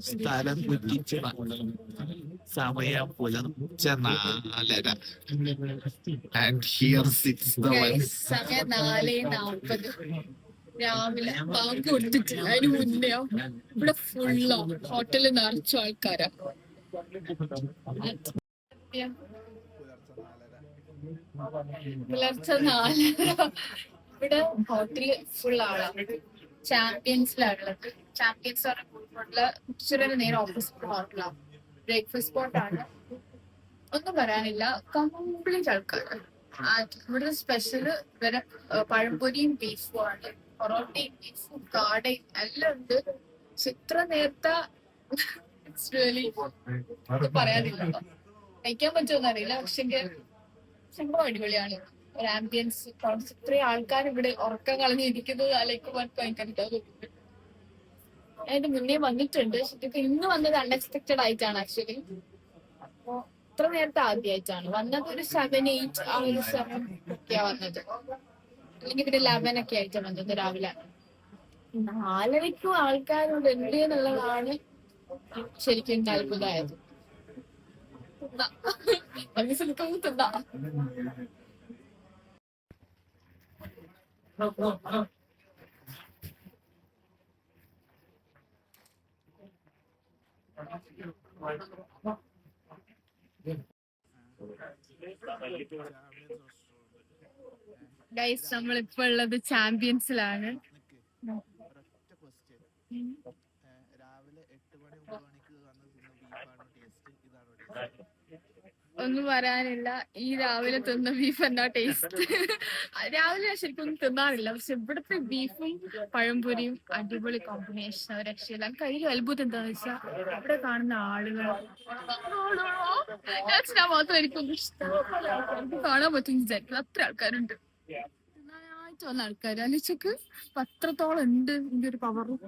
സ്ഥലം കുറ്റിച്ച് സമയം പുലർച്ചെ 4:30 ആൻഡ് ഹിയർ സിക്സ് ദ സമയം 4:40 രാവിലെ ബാങ്ക് കൊടുത്തിട്ടില്ല. അതിന് മുന്നെയോ ഇവിടെ ഫുള്ളോ ഹോട്ടലിൽ നിറച്ചു ആൾക്കാരാ. പുലർച്ചെ 4:30 ഇവിടെ ഹോട്ടല് ഫുൾ ആളാണ്. ചാമ്പ്യൻസിലാണുള്ളത്. ചാമ്പ്യൻസ് പറഞ്ഞ കോഴിക്കോട്ടില് ഉച്ചയുടെ നേരെ ഓപ്പോസിറ്റ് ഹോട്ടലാണ്. ബ്രേക്ക്ഫാസ്റ്റ് സ്പോട്ടാണ്. ഒന്നും പറയാനില്ല, കംപ്ലീറ്റ് ആൾക്കാർ. ഇവിടെ സ്പെഷ്യല് ഇവരെ പഴംപൊരിയും ബീഫും ആണ്. പൊറോട്ടയും ബീഫും കാടയും എല്ലാം ഉണ്ട്. പക്ഷെ ഇത്ര നേരത്തെ പറയാനില്ല. കഴിക്കാൻ പറ്റുമെന്ന് അറിയില്ല, പക്ഷെ സംഭവം അടിപൊളിയാണ്. ഒരു ആംബിയൻസ്, ഇത്രയും ആൾക്കാർ ഇവിടെ ഉറക്കം കളഞ്ഞിരിക്കുന്നത് ആലോചിക്കുമ്പോൾ ഭയങ്കര തോന്നുന്നു. അതിന്റെ മുന്നേ വന്നിട്ടുണ്ട്, പക്ഷെ ഇന്ന് വന്നത് അൺഎക്സ്പെക്ടഡ് ആയിട്ടാണ് ആക്ച്വലി. അപ്പൊ ഇത്ര നേരത്തെ ആദ്യമായിട്ടാണ് വന്നത്. ഒരു 7-8 ആ ഒരു 7 ഒക്കെയാ വന്നത്. അല്ലെങ്കിൽ പിന്നെ 11 ഒക്കെ ആയിട്ടാണ് വന്നത് രാവിലെ. 4:30ക്കും ആൾക്കാരോട് ഉണ്ട് എന്നുള്ളതാണ് ശരിക്കും അത്ഭുതമായത്. തിന്നാ ഗൈസ്, നമ്മളിപ്പോ ഉള്ളത് ചാമ്പ്യൻസിലാണ്. ഒന്നും പറയാനില്ല. ഈ രാവിലെ തിന്ന ബീഫ് എന്താ ടേസ്റ്റ്. രാവിലെ ശരിക്കും ഒന്നും തിന്നാറില്ല, പക്ഷെ ഇവിടുത്തെ ബീഫും പഴംപൊരിയും അടിപൊളി കോമ്പിനേഷൻ, രക്ഷയില്ല. കഴിഞ്ഞ അത്ഭുതം എന്താന്ന് വെച്ചാൽ ഇവിടെ കാണുന്ന ആളുകൾ ഞാൻ മാത്രം എനിക്കൊന്നും ഇഷ്ടംപോലെ എനിക്ക് കാണാൻ പറ്റും വിചാരിക്കും. അത്ര ആൾക്കാരുണ്ട്. തിന്നാനായിട്ട് വന്ന ആൾക്കാർ. അലിച്ചക്ക് പത്രത്തോളം ഉണ്ട് ഇതിന്റെ ഒരു പവറും.